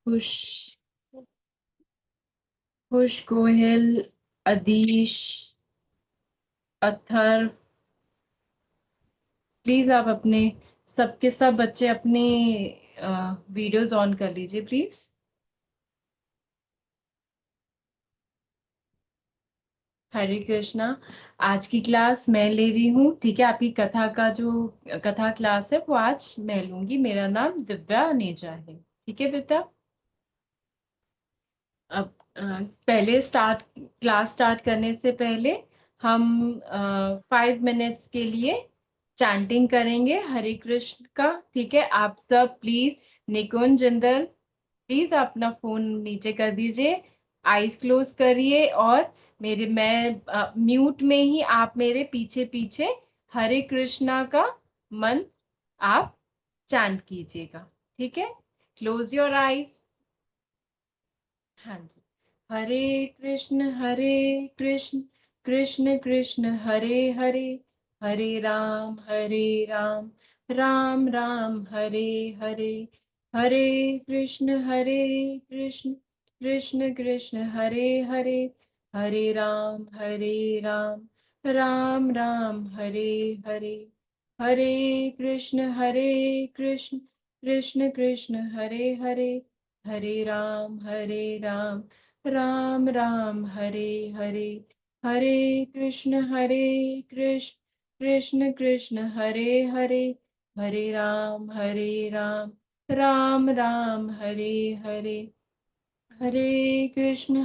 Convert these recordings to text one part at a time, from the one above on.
खुश खुश, गोहिल, अदीश, अथर। प्लीज आप अपने सबके सब बच्चे अपने वीडियोस ऑन कर लीजिए प्लीज। हरे कृष्णा। आज की क्लास मैं ले रही हूँ, ठीक है। आपकी कथा का जो कथा क्लास है वो आज मैं लूंगी। मेरा नाम दिव्या नेजा है, ठीक है बेटा। अब पहले क्लास स्टार्ट करने से पहले हम 5 मिनट्स के लिए चैंटिंग करेंगे हरे कृष्ण का, ठीक है। आप सब प्लीज, निकुंज, जिंदल, प्लीज अपना फोन नीचे कर दीजिए, आईज क्लोज करिए और मैं म्यूट में ही आप मेरे पीछे पीछे हरे कृष्णा का मंत्र आप चैंट कीजिएगा, ठीक है। Close your eyes. हाँ जी। हरे कृष्ण कृष्ण कृष्ण हरे हरे, हरे राम राम राम हरे हरे, हरे कृष्ण कृष्ण कृष्ण हरे हरे, हरे राम राम राम हरे हरे, हरे कृष्ण कृष्ण कृष्ण हरे हरे, हरे राम राम राम हरे हरे, हरे कृष्ण कृष्ण कृष्ण हरे हरे, हरे राम राम राम हरे हरे, हरे कृष्ण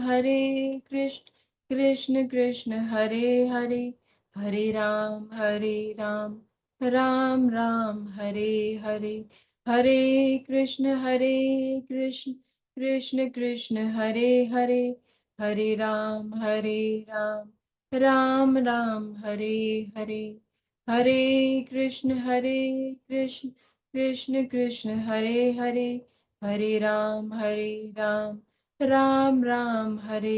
कृष्ण कृष्ण हरे हरे, हरे राम राम राम हरे हरे, हरे कृष्ण कृष्ण कृष्ण हरे हरे, हरे राम राम राम हरे हरे, हरे कृष्ण कृष्ण कृष्ण हरे हरे, हरे राम राम राम हरे हरे, हरे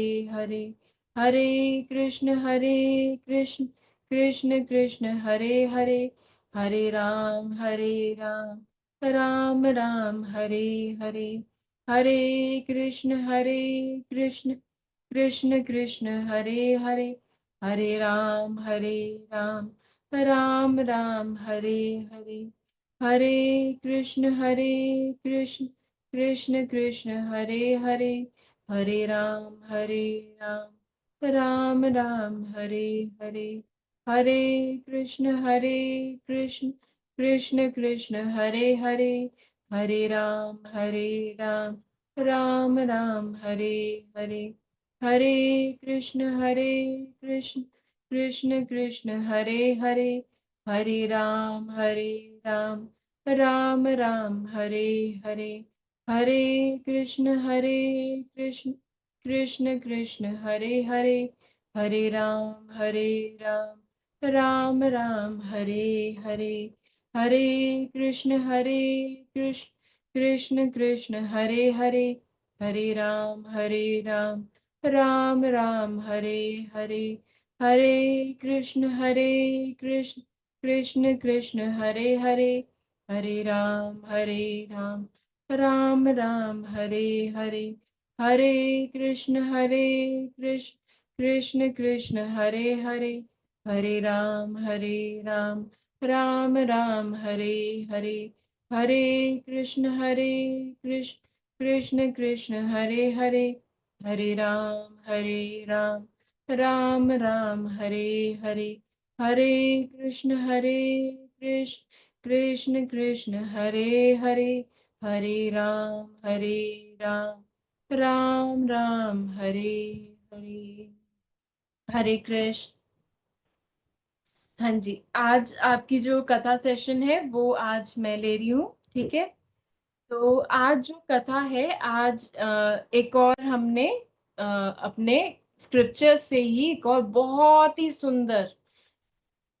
कृष्ण कृष्ण कृष्ण हरे हरे, हरे राम राम राम हरे हरे, हरे कृष्ण कृष्ण कृष्ण हरे हरे, हरे राम राम राम हरे हरे, हरे कृष्ण कृष्ण कृष्ण हरे हरे, हरे राम राम राम हरे हरे, हरे कृष्ण कृष्ण कृष्ण हरे हरे, हरे राम राम राम हरे हरे, हरे कृष्ण कृष्ण कृष्ण हरे हरे, हरे राम राम राम हरे हरे, हरे कृष्ण कृष्ण कृष्ण हरे हरे, हरे राम राम राम हरे हरे, हरे कृष्ण कृष्ण कृष्ण हरे हरे, हरे राम राम राम हरे हरे, हरे कृष्ण कृष्ण कृष्ण हरे हरे, हरे राम राम राम हरे हरे, हरे कृष्ण कृष्ण कृष्ण हरे हरे, हरे राम राम राम हरे हरे, हरे कृष्ण कृष्ण कृष्ण हरे हरे, हरे राम राम राम हरे हरे, हरे कृष्ण कृष्ण कृष्ण हरे हरे, हरे राम राम राम हरे हरे, हरे कृष्ण। हाँ जी, आज आपकी जो कथा सेशन है वो आज मैं ले रही हूँ, ठीक है। तो आज जो कथा है, आज एक और हमने अपने स्क्रिप्चर से ही एक और बहुत ही सुंदर,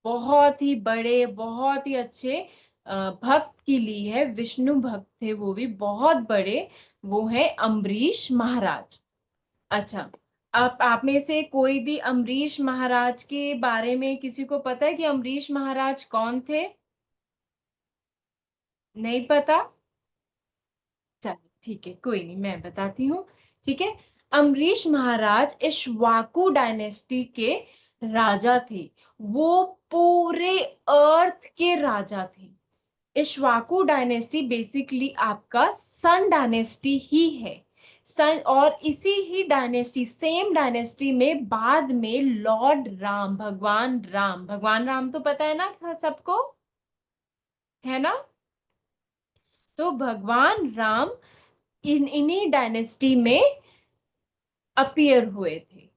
बहुत ही बड़े, बहुत ही अच्छे भक्त की ली है। विष्णु भक्त थे, वो भी बहुत बड़े। वो है अम्बरीश महाराज। अच्छा, आप में से कोई भी अम्बरीश महाराज के बारे में किसी को पता है कि अम्बरीश महाराज कौन थे? नहीं पता? चलिए, ठीक है, कोई नहीं, मैं बताती हूँ। ठीक है, अम्बरीश महाराज इक्ष्वाकु डायनेस्टी के राजा थे। वो पूरे अर्थ के राजा थे। इक्ष्वाकु डायनेस्टी बेसिकली आपका सन डायनेस्टी ही है। सन, और इसी ही डायनेस्टी, सेम डायनेस्टी में बाद में लॉर्ड राम, भगवान राम तो पता है ना सबको, है ना? तो भगवान राम इन्हीं डायनेस्टी में अपीयर हुए थे।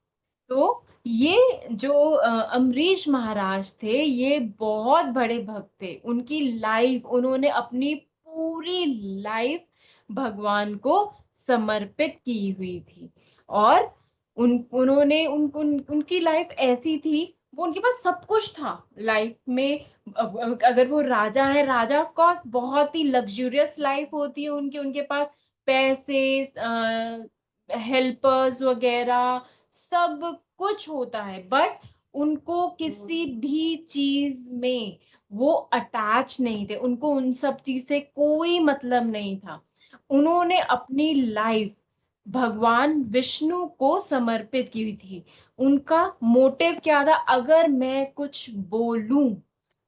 तो ये जो अम्बरीश महाराज थे, ये बहुत बड़े भक्त थे। उनकी लाइफ, उन्होंने अपनी पूरी लाइफ भगवान को समर्पित की हुई थी। और उन्होंने उनकी लाइफ ऐसी थी, वो उनके पास सब कुछ था लाइफ में। अगर वो राजा है, राजा ऑफ कोर्स बहुत ही लग्जूरियस लाइफ होती है उनके उनके पास पैसे, हेल्पर्स वगैरह सब कुछ होता है, बट उनको किसी भी चीज में वो अटैच नहीं थे। उनको उन सब चीज से कोई मतलब नहीं था। उन्होंने अपनी लाइफ भगवान विष्णु को समर्पित की हुई थी। उनका मोटिव क्या था? अगर मैं कुछ बोलूं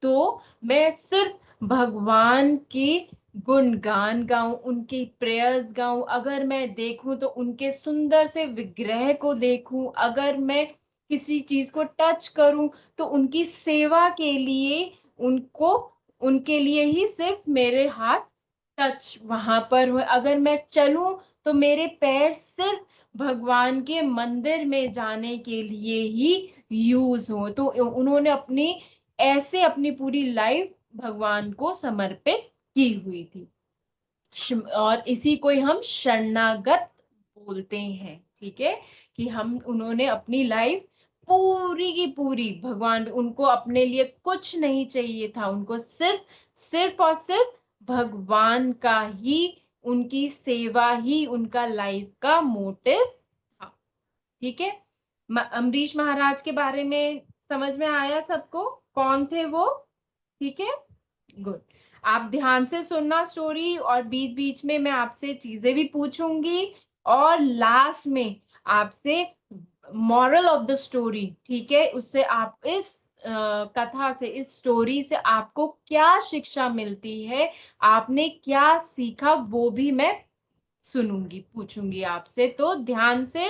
तो मैं सिर्फ भगवान की गुणगान गाऊं, उनकी प्रेयर्स गाऊं। अगर मैं देखूं तो उनके सुंदर से विग्रह को देखूं। अगर मैं किसी चीज को टच करूं तो उनकी सेवा के लिए, उनको, उनके लिए ही सिर्फ मेरे हाथ टच वहां पर हुए। अगर मैं चलूं तो मेरे पैर सिर्फ भगवान के मंदिर में जाने के लिए ही यूज हो। तो उन्होंने अपनी, ऐसे अपनी पूरी लाइफ भगवान को समर्पित की हुई थी। और इसी को ही हम शरणागत बोलते हैं। ठीक है, कि हम, उन्होंने अपनी लाइफ पूरी की पूरी भगवान, उनको अपने लिए कुछ नहीं चाहिए था। उनको सिर्फ, सिर्फ और सिर्फ भगवान का ही, उनकी सेवा ही उनका लाइफ का मोटिव था। ठीक है, अम्बरीश महाराज के बारे में समझ में आया सबको, कौन थे वो? ठीक है, गुड। आप ध्यान से सुनना स्टोरी, और बीच बीच में मैं आपसे चीजें भी पूछूंगी, और लास्ट में आपसे मॉरल ऑफ द स्टोरी, ठीक है, उससे आप इस कथा से, इस स्टोरी से आपको क्या शिक्षा मिलती है, आपने क्या सीखा, वो भी मैं सुनूंगी, पूछूंगी आपसे। तो ध्यान से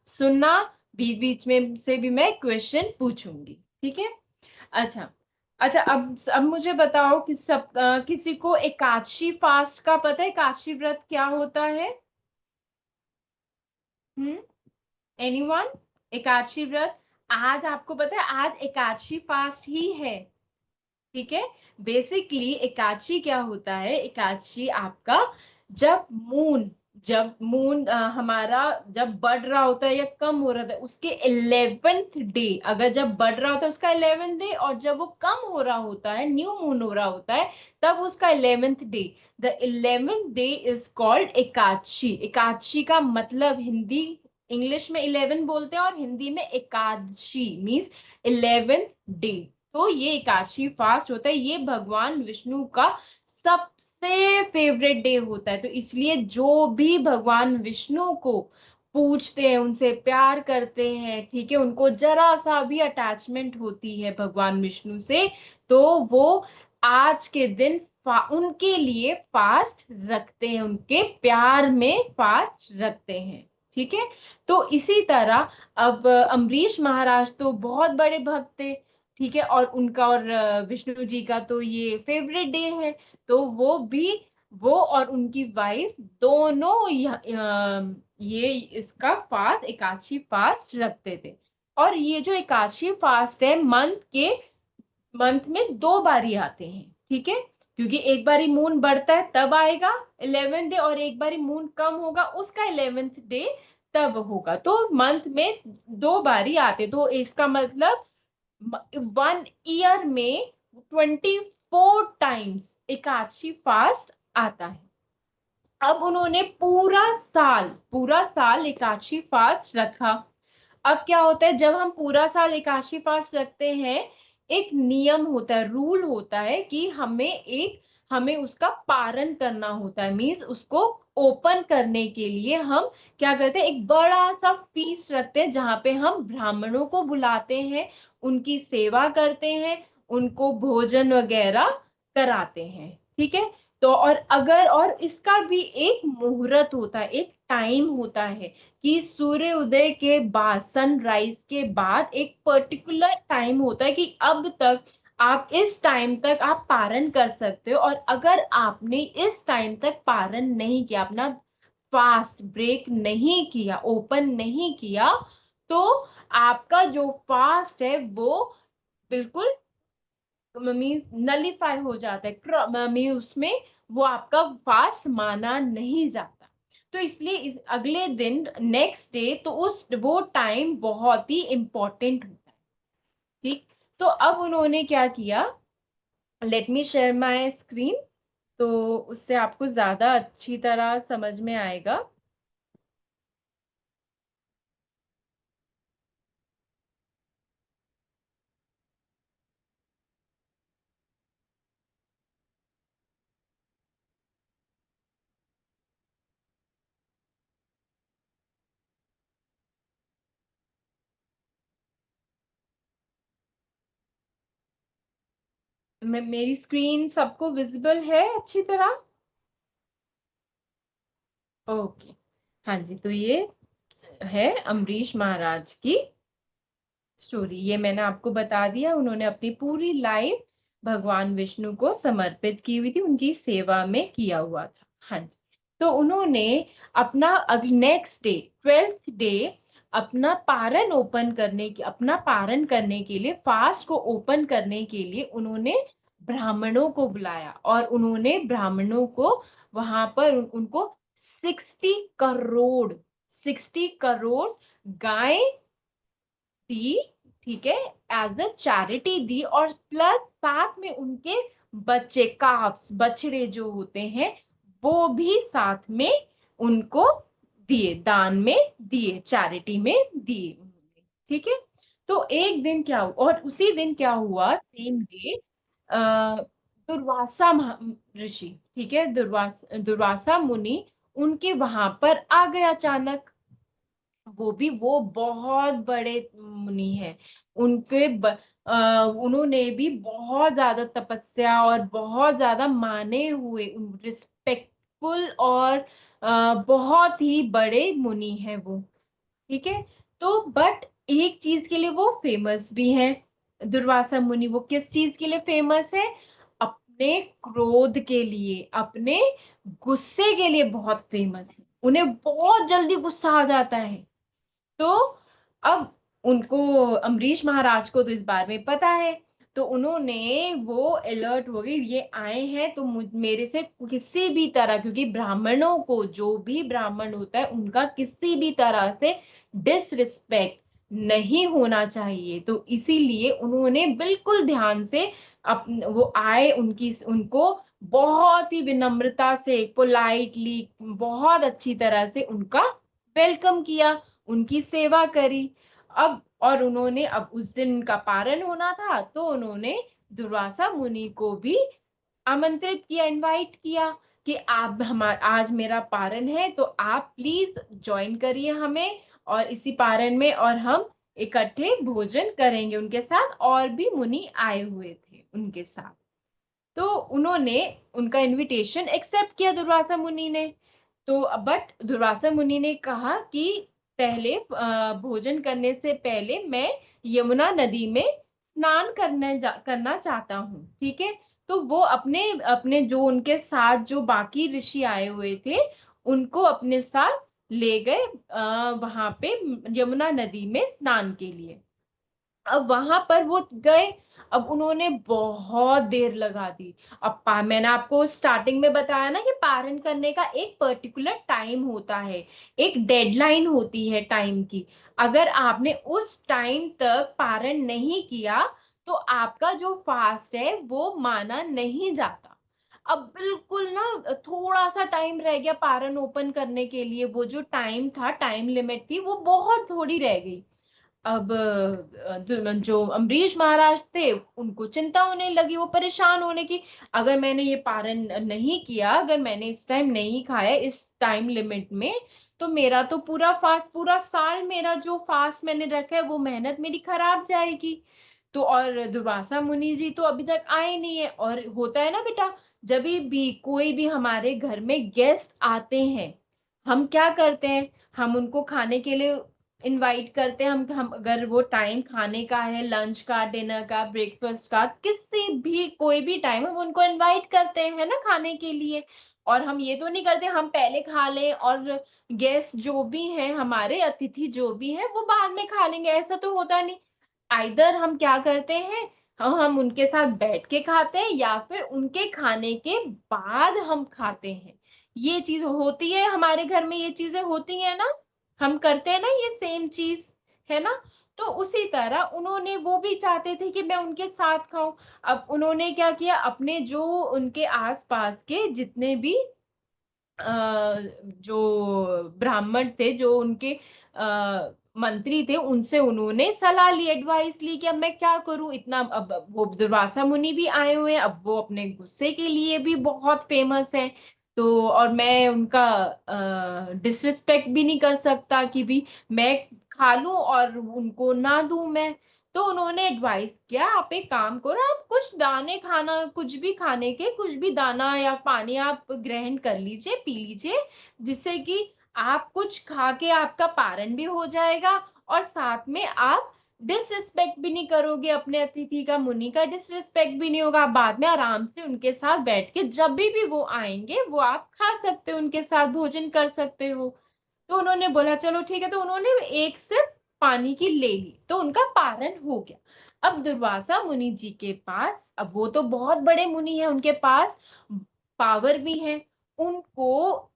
सुनना, बीच बीच में से भी मैं क्वेश्चन पूछूंगी। ठीक है, अच्छा। अच्छा, अब मुझे बताओ कि किसी को एकादशी फास्ट का पता है? एकादशी व्रत क्या होता है? हम्म, एनीवन? एकादशी व्रत, आज आपको पता है, आज एकादशी फास्ट ही है। ठीक है, बेसिकली एकादशी क्या होता है? एकादशी आपका, जब मून, हमारा जब बढ़ रहा होता है या कम हो रहा था, उसके 11th डे, अगर जब बढ़ रहा होता है उसका 11th डे, और जब वो कम हो रहा होता है, न्यू मून हो रहा होता है, तब उसका 11th day, the 11th day is called Ekadashi. Ekadashi का मतलब हिंदी, इंग्लिश में 11 बोलते हैं और हिंदी में एकादशी मीन्स 11th डे। तो ये एकादशी फास्ट होता है, ये भगवान विष्णु का सबसे फेवरेट डे होता है। तो इसलिए जो भी भगवान विष्णु को पूछते हैं, उनसे प्यार करते हैं, ठीक है, उनको जरा सा भी अटैचमेंट होती है भगवान विष्णु से, तो वो आज के दिन उनके लिए फास्ट रखते हैं, उनके प्यार में फास्ट रखते हैं। ठीक है, तो इसी तरह अब अम्बरीश महाराज तो बहुत बड़े भक्त थे। ठीक है, और उनका और विष्णु जी का तो ये फेवरेट डे है। तो वो भी, वो और उनकी वाइफ दोनों ये इसका फास्ट, एकादशी फास्ट रखते थे। और ये जो एकादशी फास्ट है, मंथ में 2 बारी आते हैं। ठीक है, क्योंकि एक बारी मून बढ़ता है तब आएगा 11th डे, और एक बारी मून कम होगा उसका 11th डे तब होगा। तो मंथ में 2 बारी आते, तो इसका मतलब 1 ईयर में 24 टाइम्स एकादशी फास्ट आता है। अब उन्होंने पूरा साल एकादशी फास्ट रखा। अब क्या होता है, जब हम पूरा साल एकादशी फास्ट रखते हैं, एक नियम होता है, रूल होता है कि हमें एक हमें उसका पारण करना होता है। मीन्स उसको ओपन करने के लिए हम क्या करते हैं, एक बड़ा सा फीस्ट रखते हैं जहाँ पे हम ब्राह्मणों को बुलाते हैं, उनकी सेवा करते हैं, उनको भोजन वगैरह कराते हैं। ठीक है। तो और अगर और इसका भी एक मुहूर्त होता है, एक टाइम होता है कि सूर्य उदय के बाद, सनराइज के बाद एक पर्टिकुलर टाइम होता है कि अब तक आप इस टाइम तक आप पारण कर सकते हो। और अगर आपने इस टाइम तक पारण नहीं किया, अपना फास्ट ब्रेक नहीं किया, ओपन नहीं किया, तो आपका जो फास्ट है वो बिल्कुल मीन्स नलीफाई हो जाता है। मीन्स उसमें वो आपका फास्ट माना नहीं जाता। तो इसलिए इस अगले दिन, नेक्स्ट डे, तो उस वो टाइम बहुत ही इंपॉर्टेंट होता है। ठीक। तो अब उन्होंने क्या किया, let me share my screen, तो उससे आपको ज्यादा अच्छी तरह समझ में आएगा। मेरी स्क्रीन सबको विजिबल है अच्छी तरह? ओके। हाँ जी, तो ये है अम्बरीश महाराज की स्टोरी। ये मैंने आपको बता दिया, उन्होंने अपनी पूरी लाइफ भगवान विष्णु को समर्पित की हुई थी, उनकी सेवा में किया हुआ था। हाँ जी। तो उन्होंने अपना नेक्स्ट डे, 12th डे, अपना पारण करने के लिए, फास्ट को ओपन करने के लिए उन्होंने ब्राह्मणों को बुलाया। और उन्होंने ब्राह्मणों को वहां पर उनको 60 करोड़, 60 करोड़ गाय दी। ठीक है। एज अ चैरिटी दी, और प्लस साथ में उनके बच्चे, काफ्स, बछड़े जो होते हैं, वो भी साथ में उनको दिए, दान में दिए, चैरिटी में दिए उन्होंने। ठीक है। तो एक दिन क्या हुआ, और उसी दिन क्या हुआ, सेम डे, दुर्वासा ऋषि, ठीक है, दुर्वासा मुनि उनके वहां पर आ गए अचानक। वो बहुत बड़े मुनि हैं। उन्होंने भी बहुत ज्यादा तपस्या और बहुत ज्यादा माने हुए, रिस्पेक्टफुल और बहुत ही बड़े मुनि हैं वो। ठीक है। तो बट एक चीज के लिए वो फेमस भी हैं, दुर्वासा मुनि। वो किस चीज के लिए फेमस है? अपने क्रोध के लिए, अपने गुस्से के लिए बहुत फेमस है। उन्हें बहुत जल्दी गुस्सा आ जाता है। तो अब उनको, अम्बरीश महाराज को तो इस बारे में पता है। तो उन्होंने, वो अलर्ट हो गए, ये आए हैं तो मेरे से किसी भी तरह, क्योंकि ब्राह्मणों को, जो भी ब्राह्मण होता है उनका किसी भी तरह से डिसरिस्पेक्ट नहीं होना चाहिए। तो इसीलिए उन्होंने बिल्कुल ध्यान से वो आए, उनको बहुत ही विनम्रता से, पोलाइटली, बहुत अच्छी तरह से उनका वेलकम किया, उनकी सेवा करी। अब और उन्होंने, अब उस दिन उनका पारण होना था, तो उन्होंने दुर्वासा मुनि को भी आमंत्रित किया, इनवाइट किया कि आप आज मेरा पारण है, तो आप प्लीज ज्वाइन करिए हमें और इसी पारण में, और हम इकट्ठे भोजन करेंगे उनके साथ। और भी मुनि आए हुए थे उनके साथ। तो उन्होंने उनका इनविटेशन एक्सेप्ट किया, दुर्वासा मुनि ने। तो बट दुर्वासा मुनि ने कहा कि पहले भोजन करने से पहले मैं यमुना नदी में स्नान करना चाहता हूँ। ठीक है। तो वो अपने अपने जो उनके साथ जो बाकी ऋषि आए हुए थे, उनको अपने साथ ले गए वहां पे यमुना नदी में स्नान के लिए। अब वहां पर वो गए। अब उन्होंने बहुत देर लगा दी। अब मैंने आपको स्टार्टिंग में बताया ना कि पारण करने का एक पर्टिकुलर टाइम होता है, एक डेडलाइन होती है टाइम की। अगर आपने उस टाइम तक पारण नहीं किया, तो आपका जो फास्ट है वो माना नहीं जाता। अब बिल्कुल ना, थोड़ा सा टाइम रह गया पारण ओपन करने के लिए, वो जो टाइम था, टाइम लिमिट थी, वो बहुत थोड़ी रह गई। अब जो अम्बरीश महाराज थे उनको चिंता होने लगी, वो परेशान होने की, अगर मैंने ये पारण नहीं किया, अगर मैंने इस टाइम नहीं खाया इस टाइम लिमिट में, तो मेरा तो पूरा फास्ट, पूरा साल मेरा जो फास्ट मैंने रखा है वो मेहनत मेरी खराब जाएगी। तो और दुर्वासा मुनि जी तो अभी तक आए नहीं है। और होता है ना बेटा, जब भी कोई भी हमारे घर में गेस्ट आते हैं, हम क्या करते हैं, हम उनको खाने के लिए इनवाइट करते हैं। हम अगर वो टाइम खाने का है, लंच का, डिनर का, ब्रेकफास्ट का, किसी भी कोई भी टाइम हम उनको इनवाइट करते हैं, है ना, खाने के लिए। और हम ये तो नहीं करते हम पहले खा लें और गेस्ट जो भी हैं, हमारे अतिथि जो भी हैं, वो बाद में खा लेंगे, ऐसा तो होता नहीं। आइदर हम क्या करते हैं, हम उनके साथ बैठ के खाते हैं या फिर उनके खाने के बाद हम खाते हैं। ये चीज होती है हमारे घर में, ये चीजें होती है ना, हम करते हैं ना ये सेम चीज, है ना। तो उसी तरह उन्होंने, वो भी चाहते थे कि मैं उनके साथ खाऊं। अब उन्होंने क्या किया, अपने जो उनके आसपास के जितने भी जो ब्राह्मण थे, जो उनके मंत्री थे, उनसे उन्होंने सलाह ली, एडवाइस ली कि अब मैं क्या करूं, इतना, अब वो दुर्वासा मुनि भी आए हुए हैं, अब वो अपने गुस्से के लिए भी बहुत फेमस है। तो और मैं उनका डिसरिस्पेक्ट भी नहीं कर सकता कि भी मैं खा लूं और उनको ना दूं मैं। तो उन्होंने एडवाइस किया, आप एक काम करो, आप कुछ दाने खाना, कुछ भी खाने के कुछ भी दाना या पानी आप ग्रहण कर लीजिए, पी लीजिए, जिससे कि आप कुछ खा के आपका पारण भी हो जाएगा, और साथ में आप डिसरिस्पेक्ट भी नहीं करोगे अपने अतिथि का, मुनि का डिसरिस्पेक्ट भी नहीं होगा, आप बाद में आराम से उनके साथ बैठ के जब भी वो आएंगे वो आप खा सकते हो, उनके साथ भोजन कर सकते हो। तो उन्होंने बोला चलो ठीक है, तो उन्होंने एक सिर्फ पानी की ले ली, तो उनका पारण हो गया। अब दुर्वासा मुनि जी के पास, अब वो तो बहुत बड़े मुनि है, उनके पास पावर भी है, उनको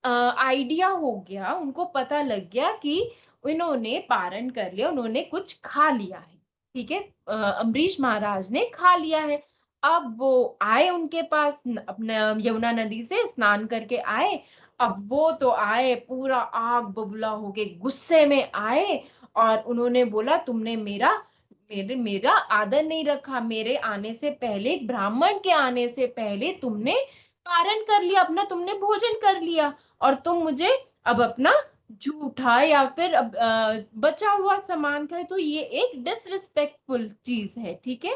आइडिया हो गया, उनको पता लग गया कि इन्होंने पारण कर लिया, उन्होंने कुछ खा लिया है। ठीक है, अम्बरीश महाराज ने खा लिया है। अब वो आए उनके पास, अपने यमुना नदी से स्नान करके आए। अब वो तो आए पूरा आग बबूला होके गुस्से में आए, और उन्होंने बोला तुमने मेरा आदर नहीं रखा, मेरे आने से पहले, ब्राह्मण के आने से पहले तुमने पारण कर लिया, अपना तुमने भोजन कर लिया, और तुम मुझे अब अपना जूठा या फिर अब बचा हुआ सामान खाए, तो ये एक डिसरिस्पेक्टफुल चीज है, ठीक है।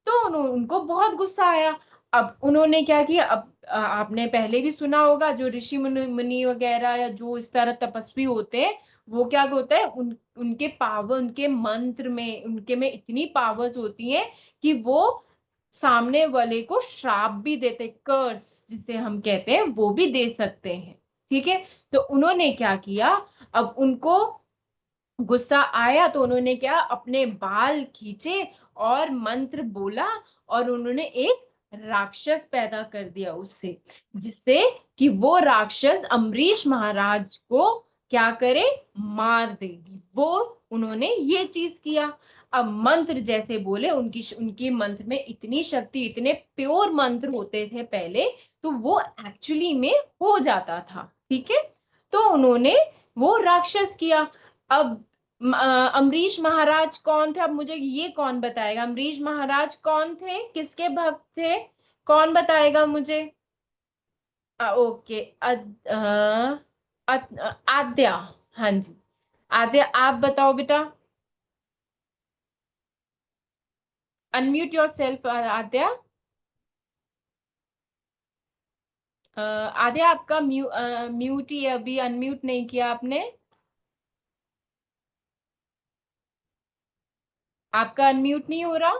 तो उनको बहुत गुस्सा आया। अब उन्होंने क्या किया, अब आपने पहले भी सुना होगा, जो ऋषि मुनि वगैरह या जो इस तरह तपस्वी होते हैं, वो क्या होता है, उनके पावर, उनके मंत्र में, उनके में इतनी पावर्स होती हैं कि वो सामने वाले को श्राप भी देते, कर्स जिसे हम कहते हैं, वो भी दे सकते हैं। ठीक है, तो उन्होंने क्या किया, अब उनको गुस्सा आया तो उन्होंने क्या, अपने बाल खींचे और मंत्र बोला, और उन्होंने एक राक्षस पैदा कर दिया उससे, जिससे कि वो राक्षस अम्बरीश महाराज को क्या करे, मार देगी वो। उन्होंने ये चीज किया। अब मंत्र जैसे बोले, उनकी उनकी मंत्र में इतनी शक्ति, इतने प्योर मंत्र होते थे पहले, तो वो एक्चुअली में हो जाता था। ठीक है, तो उन्होंने वो राक्षस किया। अब अम्बरीश महाराज कौन थे, अब मुझे ये कौन बताएगा, अम्बरीश महाराज कौन थे, किसके भक्त थे, कौन बताएगा मुझे। ओके, आद्या, हाँ जी, आद्या आप बताओ बेटा, अनम्यूट योर सेल्फ आद्या। आद्या आपका म्यूट ही है, अभी अनम्यूट नहीं किया आपने, आपका अनम्यूट नहीं हो रहा।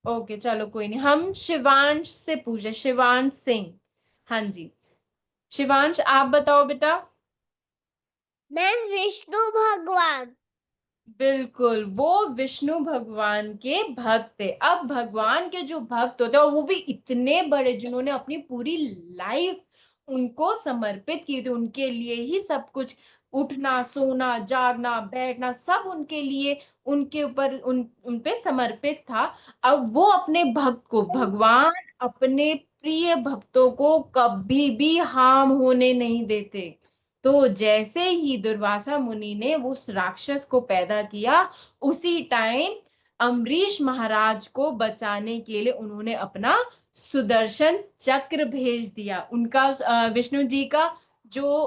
ओके चलो कोई नहीं, हम शिवांश से पूछे, शिवांश सिंह, हाँ जी, शिवांश आप बताओ बेटा। मैम विष्णु भगवान। बिल्कुल, वो विष्णु भगवान के भक्त थे। अब भगवान के जो भक्त होते हैं, और वो भी इतने बड़े, जिन्होंने अपनी पूरी लाइफ उनको समर्पित की थी, उनके लिए ही सब कुछ, उठना, सोना, जागना, बैठना, सब उनके लिए, उनके ऊपर, उन पे समर्पित था। अब वो अपने भक्त को, भगवान अपने प्रिय भक्तों को कभी भी हार्म होने नहीं देते। तो जैसे ही दुर्वासा मुनि ने उस राक्षस को पैदा किया, उसी टाइम अम्बरीश महाराज को बचाने के लिए उन्होंने अपना सुदर्शन चक्र भेज दिया। उनका विष्णु जी का जो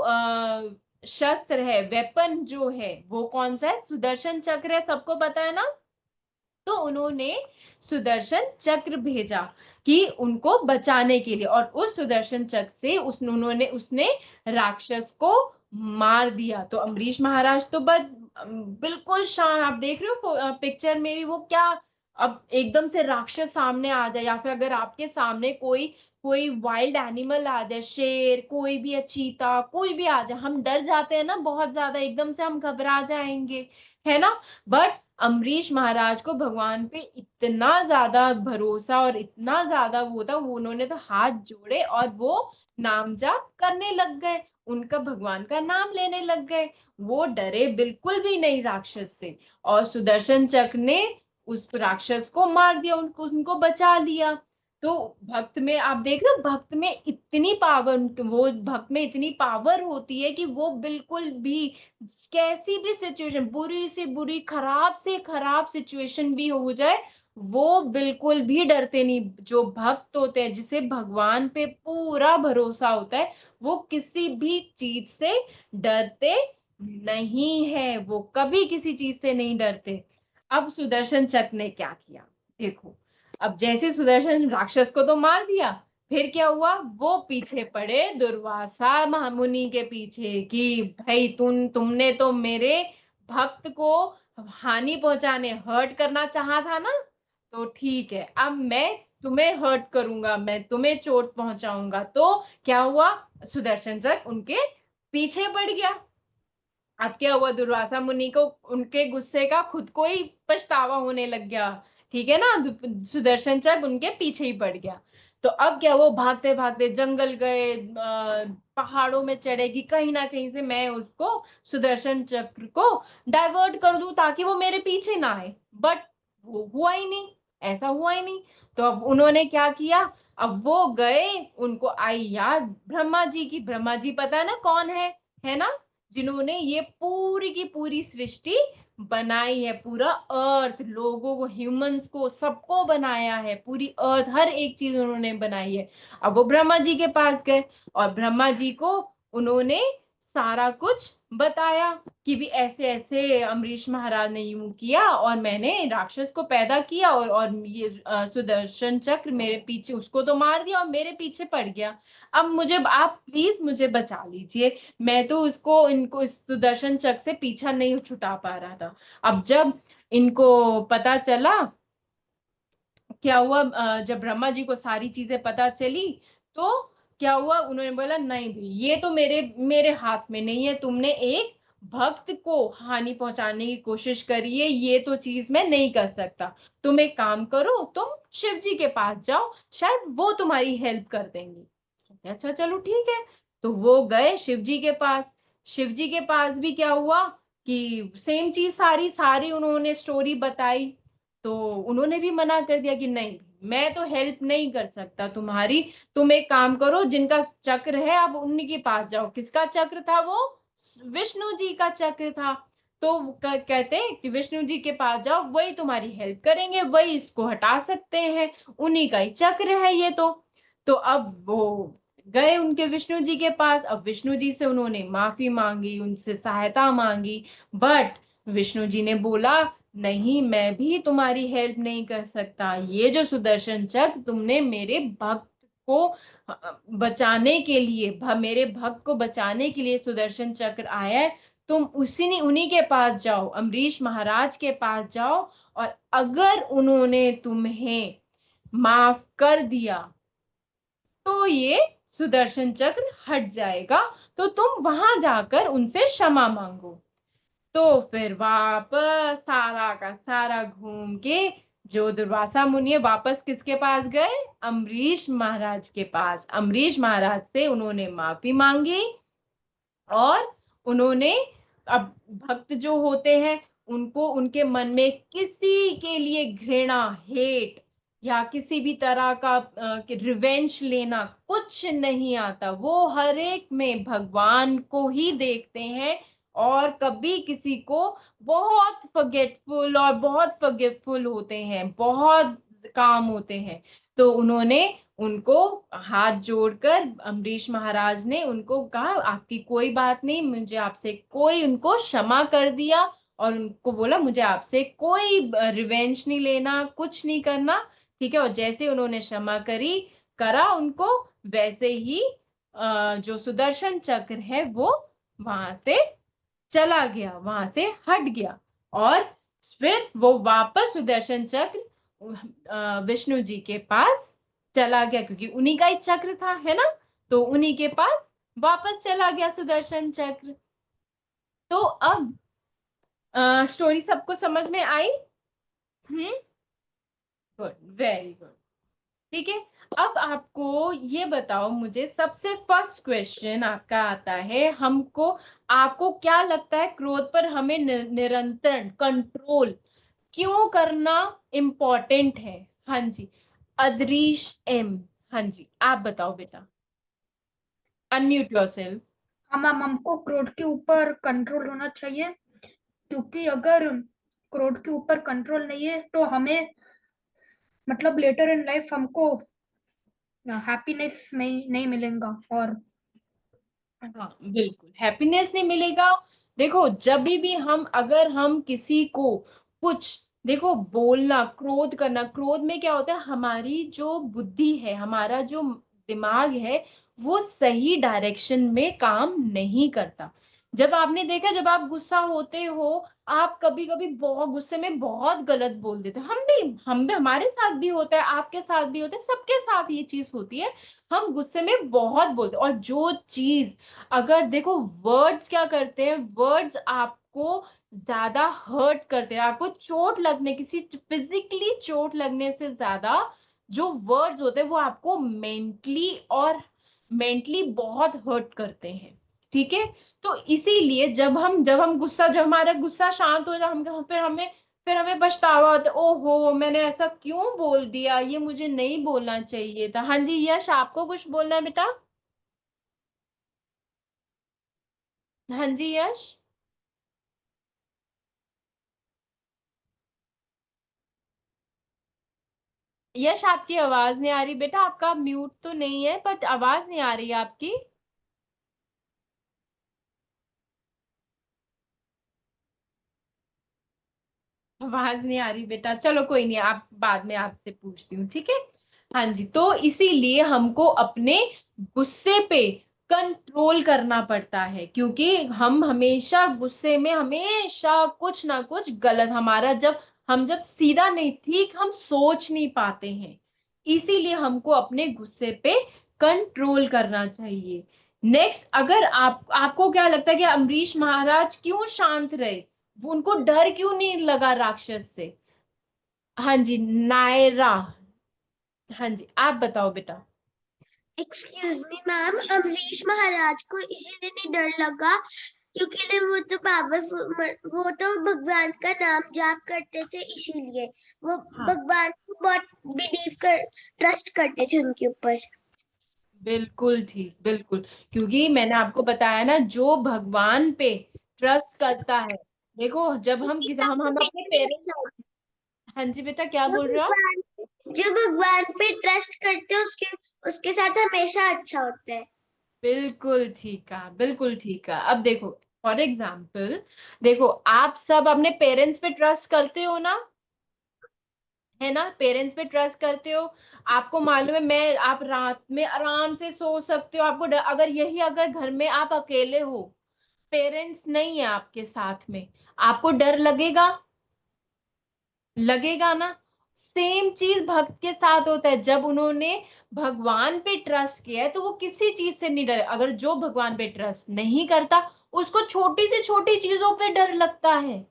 शस्त्र है, वेपन जो है, वो कौन सा है? सुदर्शन चक्र है, सबको पता है ना। तो उन्होंने सुदर्शन चक्र भेजा कि उनको बचाने के लिए, और उस सुदर्शन चक्र से उसने राक्षस को मार दिया। तो अम्बरीश महाराज तो बिल्कुल शांत, आप देख रहे हो पिक्चर में भी वो क्या, अब एकदम से राक्षस सामने आ जाए, या फिर अगर आपके सामने कोई कोई वाइल्ड एनिमल आ जाए, शेर, कोई भी है, चीता, कोई भी आ जाए, हम डर जाते हैं ना बहुत ज्यादा, एकदम से हम घबरा जाएंगे, है ना। बट अम्बरीश महाराज को भगवान पे इतना ज्यादा भरोसा और इतना ज्यादा वो था, उन्होंने तो हाथ जोड़े और वो नाम जाप करने लग गए, उनका भगवान का नाम लेने लग गए। वो डरे बिल्कुल भी नहीं राक्षस से, और सुदर्शन चक्र ने उस राक्षस को मार दिया, उनको बचा लिया। तो भक्त में आप देख रहे हो, भक्त में इतनी पावर, वो भक्त में इतनी पावर होती है कि वो बिल्कुल भी कैसी भी सिचुएशन, बुरी से बुरी, खराब से खराब सिचुएशन भी हो जाए, वो बिल्कुल भी डरते नहीं। जो भक्त होते हैं, जिसे भगवान पे पूरा भरोसा होता है, वो किसी भी चीज से डरते नहीं है, वो कभी किसी चीज से नहीं डरते। अब सुदर्शन चक्र ने क्या किया, देखो। अब जैसे सुदर्शन राक्षस को तो मार दिया, फिर क्या हुआ, वो पीछे पड़े दुर्वासा महामुनि के पीछे कि भाई तुमने तो मेरे भक्त को हानि पहुंचाने, हर्ट करना चाहा था ना, तो ठीक है, अब मैं तुम्हें हर्ट करूंगा, मैं तुम्हें चोट पहुंचाऊंगा। तो क्या हुआ, सुदर्शन चक्र उनके पीछे पड़ गया। अब क्या हुआ, दुर्वासा मुनि को उनके गुस्से का खुद को ही पछतावा होने लग गया, ठीक है ना। सुदर्शन चक्र उनके पीछे ही पड़ गया। तो अब क्या, वो भागते भागते जंगल गए, पहाड़ों में चढ़े कि कहीं ना कहीं से मैं उसको, सुदर्शन चक्र को डाइवर्ट कर दूं ताकि वो मेरे पीछे ना आए। बट वो हुआ ही नहीं, ऐसा हुआ ही नहीं। तो अब उन्होंने क्या किया, अब वो गए, उनको आई याद ब्रह्मा जी की। ब्रह्मा जी पता है ना कौन है ना, जिन्होंने ये पूरी की पूरी सृष्टि बनाई है, पूरा अर्थ, लोगों को, ह्यूमंस को, सबको बनाया है, पूरी अर्थ, हर एक चीज उन्होंने बनाई है। अब वो ब्रह्मा जी के पास गए, और ब्रह्मा जी को उन्होंने सारा कुछ बताया कि भी ऐसे ऐसे अम्बरीश महाराज ने यूं किया, और मैंने राक्षस को पैदा किया, और ये सुदर्शन चक्र मेरे पीछे, उसको तो मार दिया और मेरे पीछे पड़ गया। अब मुझे, आप प्लीज मुझे बचा लीजिए, मैं तो उसको, इनको इस सुदर्शन चक्र से पीछा नहीं छुटा पा रहा था। अब जब इनको पता चला, क्या हुआ, जब ब्रह्मा जी को सारी चीजें पता चली, तो क्या हुआ, उन्होंने बोला नहीं भाई, ये तो मेरे मेरे हाथ में नहीं है, तुमने एक भक्त को हानि पहुंचाने की कोशिश करी है, ये तो चीज मैं नहीं कर सकता। तुम एक काम करो, तुम शिव जी के पास जाओ, शायद वो तुम्हारी हेल्प कर देंगे। अच्छा चलो ठीक है। तो वो गए शिव जी के पास। शिव जी के पास भी क्या हुआ कि सेम चीज, सारी सारी उन्होंने स्टोरी बताई। तो उन्होंने भी मना कर दिया कि नहीं, मैं तो हेल्प नहीं कर सकता तुम्हारी, तुम एक काम करो, जिनका चक्र है आप उन्हीं के पास जाओ। किसका चक्र था वो, विष्णु जी का चक्र था। तो कहते हैं कि विष्णु जी के पास जाओ, वही तुम्हारी हेल्प करेंगे, वही इसको हटा सकते हैं, उन्हीं का ही चक्र है ये तो अब वो गए उनके विष्णु जी के पास। अब विष्णु जी से उन्होंने माफी मांगी, उनसे सहायता मांगी। बट विष्णु जी ने बोला नहीं, मैं भी तुम्हारी हेल्प नहीं कर सकता, ये जो सुदर्शन चक्र तुमने मेरे भक्त को बचाने के लिए, मेरे भक्त को बचाने के लिए सुदर्शन चक्र आया है, तुम उन्हीं के पास जाओ, अम्बरीश महाराज के पास जाओ, और अगर उन्होंने तुम्हें माफ कर दिया, तो ये सुदर्शन चक्र हट जाएगा, तो तुम वहां जाकर उनसे क्षमा मांगो। तो फिर वापस सारा का सारा घूम के जो दुर्वासा मुनि है, वापस किसके पास गए, अम्बरीश महाराज के पास। अम्बरीश महाराज से उन्होंने माफी मांगी, और उन्होंने, अब भक्त जो होते हैं, उनको उनके मन में किसी के लिए घृणा, हेट या किसी भी तरह का रिवेंज लेना कुछ नहीं आता। वो हर एक में भगवान को ही देखते हैं, और कभी किसी को बहुत फॉरगेटफुल और बहुत फॉरगिवफुल होते हैं, बहुत काम होते हैं। तो उन्होंने उनको हाथ जोड़कर अम्बरीश महाराज ने उनको कहा आपकी कोई बात नहीं, मुझे आपसे कोई, उनको क्षमा कर दिया और उनको बोला मुझे आपसे कोई रिवेंज नहीं लेना, कुछ नहीं करना। ठीक है, और जैसे उन्होंने क्षमा करा उनको, वैसे ही जो सुदर्शन चक्र है वो वहां से चला गया, वहां से हट गया। और फिर वो वापस सुदर्शन चक्र विष्णु जी के पास चला गया, क्योंकि उन्हीं का ही चक्र था, है ना। तो उन्हीं के पास वापस चला गया सुदर्शन चक्र। तो अब स्टोरी सबको समझ में आई? हम्म। Good, very good. ठीक है। अब आपको ये बताओ, मुझे सबसे फर्स्ट क्वेश्चन आपका आता है हमको, आपको क्या लगता है क्रोध पर हमें निरंतर कंट्रोल क्यों करना इम्पोर्टेंट है? हाँ जी, अदरीश एम। हाँ जी, आप बताओ बेटा, अनम्यूट योरसेल्फ। हम हमको क्रोध के ऊपर कंट्रोल होना चाहिए, क्योंकि अगर क्रोध के ऊपर कंट्रोल नहीं है तो हमें मतलब लेटर इन लाइफ हमको हैप्पीनेस नहीं मिलेगा। और हाँ बिल्कुल, हैप्पीनेस नहीं मिलेगा। देखो जब भी हम, अगर हम किसी को कुछ, देखो बोलना, क्रोध करना, क्रोध में क्या होता है, हमारी जो बुद्धि है, हमारा जो दिमाग है, वो सही डायरेक्शन में काम नहीं करता। जब आपने देखा, जब आप गुस्सा होते हो, आप कभी कभी बहुत गुस्से में बहुत गलत बोल देते हो। हम भी हमारे साथ भी होता है, आपके साथ भी होता है, सबके साथ ये चीज होती है। हम गुस्से में बहुत बोलते हैं, और जो चीज, अगर देखो वर्ड्स क्या करते हैं, वर्ड्स आपको ज्यादा हर्ट करते हैं, आपको चोट लगने, किसी फिजिकली चोट लगने से ज्यादा जो वर्ड्स होते हैं वो आपको मेंटली बहुत हर्ट करते हैं। ठीक है। तो इसीलिए जब हम गुस्सा, जब हमारा गुस्सा शांत हो जाए, हम फिर हमें पछतावा होता है, ओहो मैंने ऐसा क्यों बोल दिया, ये मुझे नहीं बोलना चाहिए था। हाँ जी यश, आपको कुछ बोलना है बेटा? हाँ जी यश। यश आपकी आवाज नहीं आ रही बेटा, आपका म्यूट तो नहीं है, बट आवाज नहीं आ रही है आपकी। आवाज नहीं आ रही बेटा, चलो कोई नहीं, आप बाद में आपसे पूछती हूँ, ठीक है। हाँ जी, तो इसीलिए हमको अपने गुस्से पे कंट्रोल करना पड़ता है, क्योंकि हम हमेशा गुस्से में हमेशा कुछ ना कुछ गलत, हमारा जब सीधा नहीं, ठीक हम सोच नहीं पाते हैं। इसीलिए हमको अपने गुस्से पे कंट्रोल करना चाहिए। नेक्स्ट, अगर आपको क्या लगता है कि अम्बरीश महाराज क्यों शांत रहे, वो उनको डर क्यों नहीं लगा राक्षस से? हाँ जी नायरा, हाँ जी आप बताओ बेटा। एक्सक्यूज मी मैम, अमरीश महाराज को इसीलिए नहीं डर लगा क्योंकि ना वो तो पावरफुल, वो तो भगवान का नाम जाप करते थे, इसीलिए वो हाँ भगवान को बहुत ट्रस्ट करते थे उनके ऊपर। बिल्कुल ठीक, बिल्कुल। क्योंकि मैंने आपको बताया ना, जो भगवान पे ट्रस्ट करता है, देखो जब हम अपने पेरेंट्स। हाँ जी बेटा, क्या जो बोल रहे हो आप? भगवान जो भगवान पे ट्रस्ट करते हैं उसके उसके साथ हमेशा अच्छा होता है। बिल्कुल ठीक है, बिल्कुल ठीक है। अब देखो, फॉर एग्जाम्पल, देखो आप सब अपने पेरेंट्स पे ट्रस्ट करते हो ना, है ना, पेरेंट्स पे ट्रस्ट करते हो। आपको मालूम है, आप रात में आराम से सो सकते हो, आपको अगर घर में आप अकेले हो, पेरेंट्स नहीं है आपके साथ में, आपको डर लगेगा, लगेगा ना। सेम चीज भक्त के साथ होता है, जब उन्होंने भगवान पे ट्रस्ट किया है तो वो किसी चीज से नहीं डरे। अगर जो भगवान पे ट्रस्ट नहीं करता, उसको छोटी से छोटी चीजों पे डर लगता है।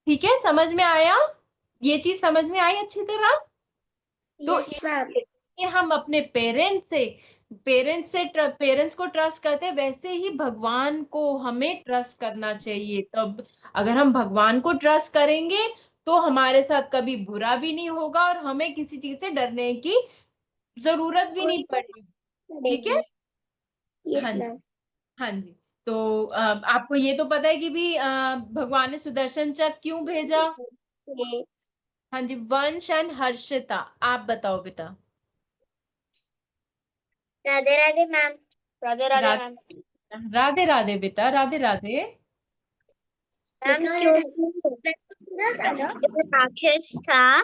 ठीक है, समझ में आया? ये चीज समझ में आई अच्छी तरह? तो यस मैम। ये हम अपने पेरेंट्स को ट्रस्ट करते हैं, वैसे ही भगवान को हमें ट्रस्ट करना चाहिए। तब अगर हम भगवान को ट्रस्ट करेंगे तो हमारे साथ कभी बुरा भी नहीं होगा और हमें किसी चीज से डरने की जरूरत भी नहीं पड़ेगी। ठीक है। यस हाँ जी। मैम। हाँ जी। तो आपको ये तो पता है कि भी भगवान ने सुदर्शन चक्र क्यों भेजा। हाँ जी, वंश एंड हर्षिता, आप बताओ बेटा। राधे राधे मैम। राधे राधे मैम। राधे राधे राधे बेटा, राधे राधे। मैम क्योंकि जो राक्षस था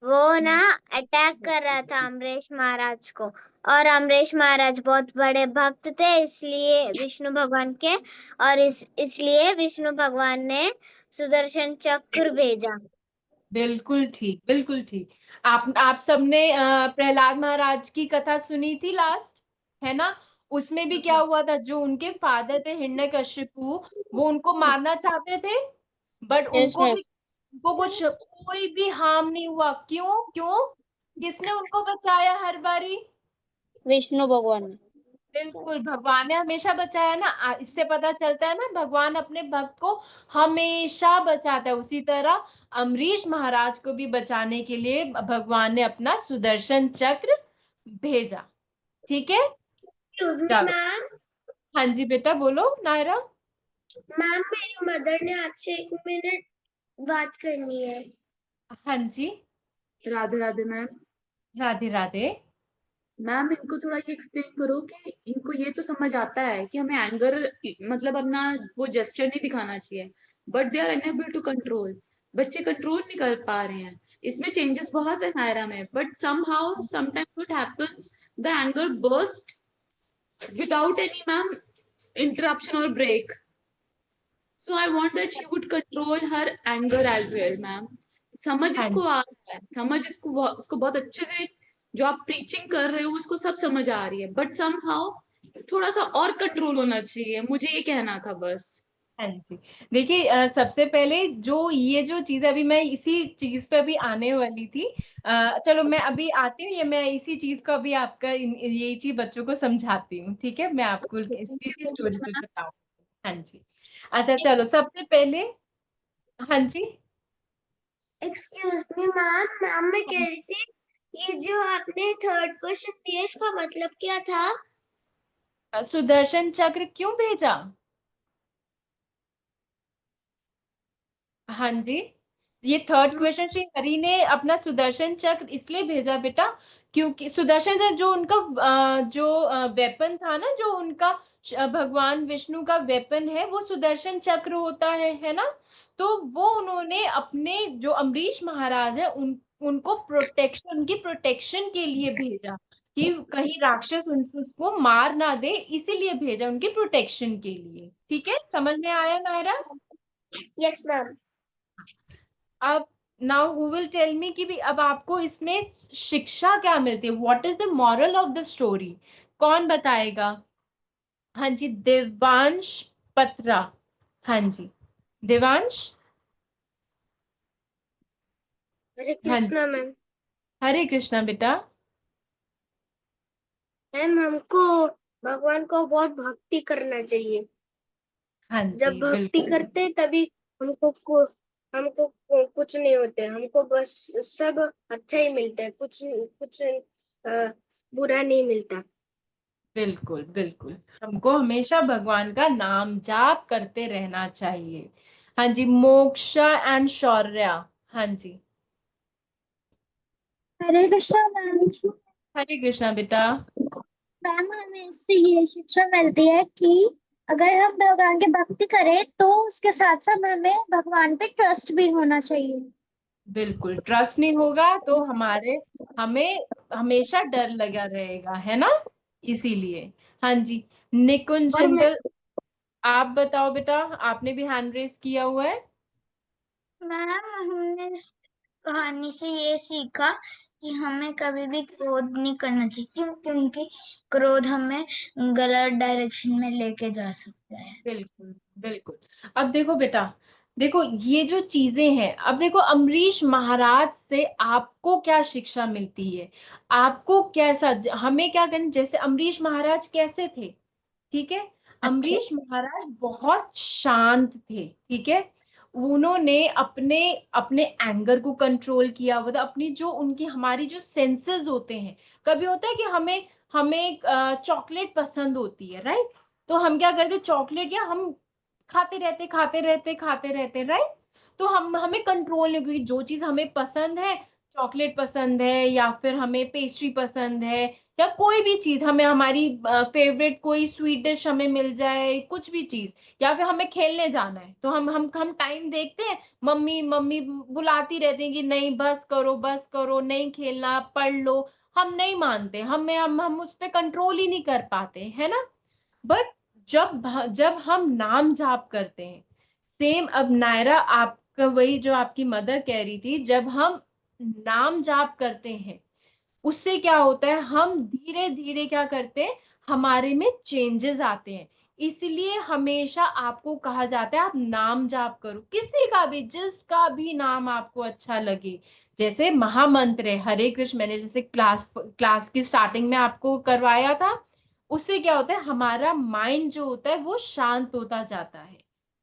वो ना अटैक कर रहा था अमरीश महाराज को, और अमरीश महाराज बहुत बड़े भक्त थे इसलिए विष्णु भगवान के, और इसलिए विष्णु भगवान ने सुदर्शन चक्र भेजा। बिल्कुल ठीक, बिल्कुल ठीक। आप सबने प्रहलाद महाराज की कथा सुनी थी लास्ट, है ना। उसमें भी क्या हुआ था, जो उनके फादर थे हिरण्यकशिपु, वो उनको मारना चाहते थे, बट यस मैम। उनको कुछ कोई भी हार्म नहीं हुआ। क्यों क्यों, किसने उनको बचाया हर बारी। विष्णु भगवान। बिल्कुल, भगवान ने हमेशा बचाया ना। इससे पता चलता है ना, भगवान अपने भक्त को हमेशा बचाता है। उसी तरह अमरीश महाराज को भी बचाने के लिए भगवान ने अपना सुदर्शन चक्र भेजा। ठीक है। एक्सक्यूज मी चलो। मैम। हाँ जी बेटा, बोलो नायरा। मैम मेरी मदर ने आपसे 1 मिनट बात करनी है। हाँ जी। राधे राधे मैम। राधे राधे। मैम इनको थोड़ा ये एक्सप्लेन करो कि इनको ये तो समझ आता है कि हमें एंगर मतलब अपना वो जेस्चर नहीं दिखाना चाहिए, but they are unable to control. बच्चे कंट्रोल नहीं कर पा रहे हैं। इसमें चेंजेस बहुत है नायरा में, but somehow sometimes what happens, the anger burst without any ma'am interruption or break. So I want that she would control her anger as well, ma'am. समझ हाँ इसको आ रहा है, समझ इसको बहुत अच्छे से, जो आप प्रीचिंग कर रहे हो उसको सब समझ आ रही है, बट समहाउ थोड़ा सा और कंट्रोल होना चाहिए, मुझे ये कहना था बस। हाँ जी। देखिए, सबसे पहले जो ये जो चीज है, अभी मैं इसी चीज पे अभी आने वाली थी। चलो मैं अभी आती हूँ, ये मैं इसी चीज को अभी आपका ये चीज बच्चों को समझाती हूँ। ठीक है, मैं आपको इसी स्टोरी पे बताऊँ। हाँ जी। अच्छा चलो, सबसे पहले। हाँ जी। Excuse me ma'am. मैम मैं कह रही थी ये जो आपने थर्ड क्वेश्चन दिया इसका मतलब क्या था? सुदर्शन चक्र क्यों भेजा। हाँ जी। ये थर्ड क्वेश्चन, श्री हरि ने अपना सुदर्शन चक्र इसलिए भेजा बेटा, क्योंकि सुदर्शन चक्र जो उनका जो वेपन था ना, जो उनका भगवान विष्णु का वेपन है, वो सुदर्शन चक्र होता है ना। तो वो उन्होंने अपने जो अम्बरीश महाराज है उनको प्रोटेक्शन, उनकी प्रोटेक्शन के लिए भेजा, कि कहीं राक्षस उसको मार ना दे, इसीलिए भेजा, उनकी प्रोटेक्शन के लिए। ठीक है, समझ में आया नायरा। Yes ma'am. अब now who will tell me कि भी अब आपको इसमें शिक्षा क्या मिलती है, what is the moral of the story, कौन बताएगा। हाँ जी, देवांश पत्रा। हाँ जी, देवांश। हरे हाँ जी, कृष्णा मैम। हरे कृष्णा बेटा। मैम हमको भगवान को बहुत भक्ति करना चाहिए। हाँ जब जी भक्ति बिल्कुल। करते तभी कुछ नहीं होते, हमको बस सब अच्छा ही मिलता है, कुछ कुछ बुरा नहीं मिलता। बिल्कुल बिल्कुल, हमको हमेशा भगवान का नाम जाप करते रहना चाहिए। हाँ जी, मोक्षा एंड शौर्या। हाँ जी। हरे कृष्णा मैम। हरे कृष्णा बेटा। मैम हमें इससे ये शिक्षा मिलती है कि अगर हम भगवान की भक्ति करें तो उसके साथ साथ हमें भगवान पे ट्रस्ट भी होना चाहिए। बिल्कुल, ट्रस्ट नहीं होगा तो हमें हमेशा डर लगा रहेगा, है ना। इसीलिए। हाँ जी, निकुंज और मैं जिंदल, आप बताओ बेटा, आपने भी हैंड रेस किया हुआ है। मैम हमने इस कहानी से ये सीखा कि हमें कभी भी क्रोध नहीं करना चाहिए, क्योंकि क्रोध हमें गलत डायरेक्शन में लेके जा सकता है। बिल्कुल बिल्कुल। अब देखो बेटा, देखो ये जो चीजें हैं, अब देखो अमरीश महाराज से आपको क्या शिक्षा मिलती है, आपको कैसा, हमें क्या करना, जैसे अमरीश महाराज कैसे थे। ठीक है, अच्छा। अम्बरीश महाराज बहुत शांत थे। ठीक है, उन्होंने अपने अपने एंगर को कंट्रोल किया, मतलब अपनी जो उनकी हमारी जो सेंसेस होते हैं, कभी होता है कि हमें हमें चॉकलेट पसंद होती है, राइट? तो हम क्या करते, चॉकलेट या हम खाते रहते, राइट? तो हम हमें कंट्रोल नहीं, क्योंकि जो चीज हमें पसंद है, चॉकलेट पसंद है या फिर हमें पेस्ट्री पसंद है, या कोई भी चीज हमें, हमारी फेवरेट कोई स्वीट डिश हमें मिल जाए, कुछ भी चीज, या फिर हमें खेलने जाना है, तो हम टाइम देखते हैं, मम्मी मम्मी बुलाती रहती हैं कि नहीं बस करो, नहीं खेलना, पढ़ लो। हम नहीं मानते, हम उस पे कंट्रोल ही नहीं कर पाते, है ना? बट जब हम नाम जाप करते हैं, सेम अब नायरा आपका वही जो आपकी मदर कह रही थी, जब हम नाम जाप करते हैं, उससे क्या होता है, हम धीरे धीरे क्या करते हैं, हमारे में चेंजेस आते हैं। इसलिए हमेशा आपको कहा जाता है आप नाम जाप करो, किसी का भी, जिसका भी नाम आपको अच्छा लगे। जैसे महामंत्र है हरे कृष्ण, मैंने जैसे क्लास क्लास की स्टार्टिंग में आपको करवाया था, उससे क्या होता है, हमारा माइंड जो होता है वो शांत होता जाता है,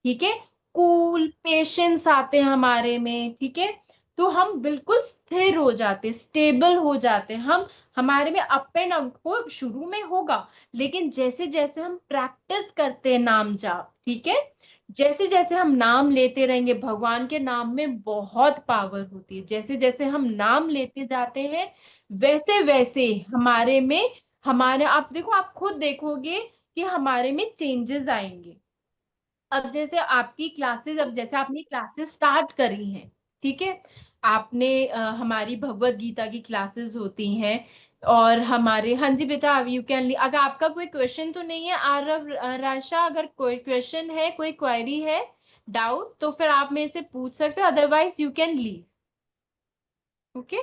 ठीक है? कूल पेशेंस आते हैं हमारे में, ठीक है? तो हम बिल्कुल स्थिर हो जाते, स्टेबल हो जाते हम। हमारे में अप एंड डाउन हो शुरू में होगा, लेकिन जैसे जैसे हम प्रैक्टिस करते हैं नाम जाप, ठीक है, जैसे जैसे हम नाम लेते रहेंगे, भगवान के नाम में बहुत पावर होती है, जैसे जैसे हम नाम लेते जाते हैं, वैसे वैसे हमारे में, हमारे, आप देखो, आप खुद देखोगे कि हमारे में चेंजेस आएंगे। अब जैसे आपकी क्लासेस, अब जैसे आपने क्लासेस स्टार्ट करी हैं, ठीक है, आपने हमारी भगवत गीता की क्लासेस होती हैं, और हमारे, हाँ जी बेटा, यू कैन, अगर आपका कोई क्वेश्चन तो नहीं है आरव, राशा, अगर कोई क्वेश्चन है, कोई क्वेरी है, डाउट, तो फिर आप मेरे से पूछ सकते हो, otherwise you can leave. Okay,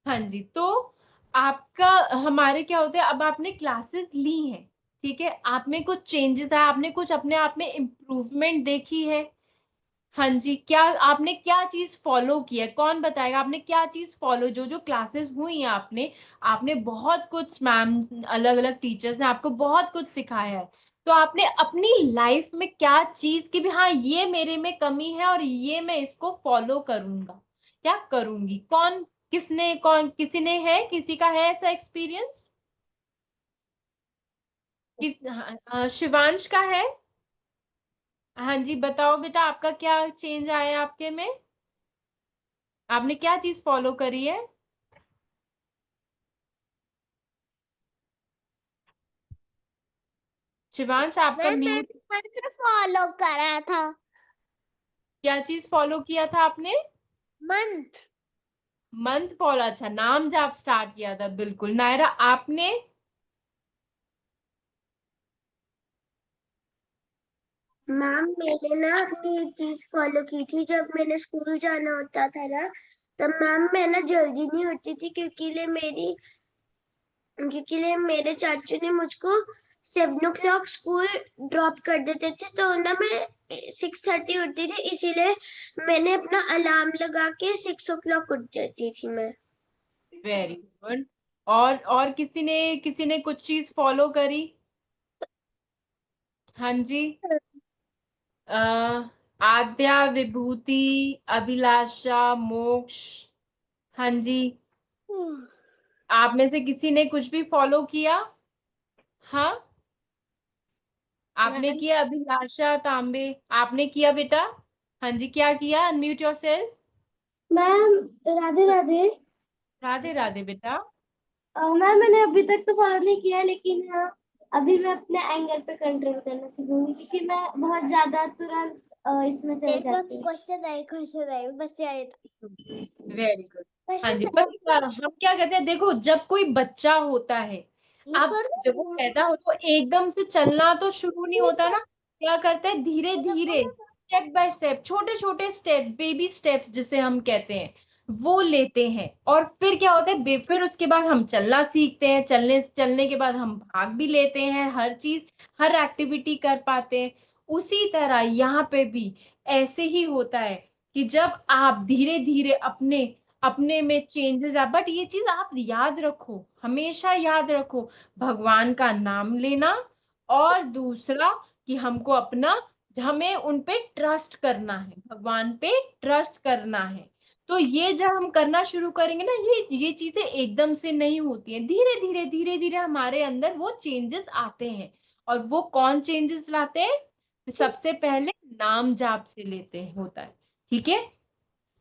हाँ जी। तो आपका, हमारे क्या होता है, अब आपने क्लासेस ली हैं, ठीक है, आप में कुछ चेंजेस आए, आपने कुछ अपने आप में इम्प्रूवमेंट देखी है, हाँ जी, क्या आपने क्या चीज फॉलो किया है? कौन बताएगा आपने क्या चीज फॉलो, जो जो क्लासेस हुई हैं आपने, आपने बहुत कुछ, मैम अलग अलग टीचर्स ने आपको बहुत कुछ सिखाया है, तो आपने अपनी लाइफ में क्या चीज की भी, हाँ ये मेरे में कमी है और ये मैं इसको फॉलो करूंगा, क्या करूंगी, कौन, किसने, कौन, किसी ने है, किसी का है ऐसा एक्सपीरियंस? शिवांश का है? हाँ जी, बताओ बेटा, आपका क्या चेंज आया आपके में, आपने क्या चीज फॉलो करी है? शिवांश आपका मैम मैंने म्यूट। मंत्र फॉलो करा था। क्या चीज फॉलो किया था आपने? मंत्र। मंथ फॉलो, अच्छा, नाम जाप स्टार्ट किया था, बिल्कुल। नायरा आपने? मैम मैंने ना अपनी एक चीज फॉलो की थी, जब मैंने स्कूल जाना होता था ना, तब मैम मैं ना जल्दी नहीं उठती थी, क्योंकि मेरे चाचू ने मुझको 7 o'clock स्कूल ड्रॉप कर देते थे, तो ना मैं 6:30 उठती थी, इसीलिए मैंने अपना अलार्म लगा के 6 o'clock उठ जाती थी मैं। Very good. और किसी ने कुछ चीज फॉलो करी? हाँ जी। आद्या, विभूति, अभिलाषा, मोक्ष, हाँ जी, आप में से किसी ने कुछ भी फॉलो किया? हाँ, आपने मैम किया, अभिलाषा तांबे, आपने किया बेटा? हाँ जी, क्या किया, unmute yourself. Ma'am Radhe Radhe. Radhe Radhe बेटा। मैम मैंने अभी तक तो फॉलो नहीं किया, लेकिन अभी मैं अपने एंगर पे कंट्रोल करना सीखूंगी, क्योंकि मैं बहुत ज्यादा तुरंत इसमें चले जाती हूँ। क्वेश्चन है बस यार। Very good. हाँ जी, क्वेश्चन पर हम क्या कहते हैं, देखो, जब कोई बच्चा होता है, ये अब कर जब वो दो। पैदा होता है, वो एकदम से चलना तो शुरू नहीं होता ना, क्या करता है, धीरे धीरे, स्टेप बाय स्टेप, छोटे छोटे स्टेप, बेबी स्टेप्स जिसे हम कहते हैं, वो लेते हैं, और फिर क्या होता है, फिर उसके बाद हम चलना सीखते हैं, चलने चलने के बाद हम भाग भी लेते हैं, हर चीज, हर एक्टिविटी कर पाते हैं। उसी तरह यहाँ पे भी ऐसे ही होता है, कि जब आप धीरे धीरे अपने अपने में चेंजेस आ, बट ये चीज आप याद रखो, हमेशा याद रखो, भगवान का नाम लेना, और दूसरा कि हमको अपना हमें उन पे ट्रस्ट करना है, भगवान पे ट्रस्ट करना है। तो ये जब हम करना शुरू करेंगे ना, ये चीजें एकदम से नहीं होती हैं, धीरे धीरे धीरे धीरे हमारे अंदर वो चेंजेस आते हैं। और वो कौन चेंजेस लाते हैं? सबसे पहले नाम जाप से लेते हैं, होता है। ठीक है।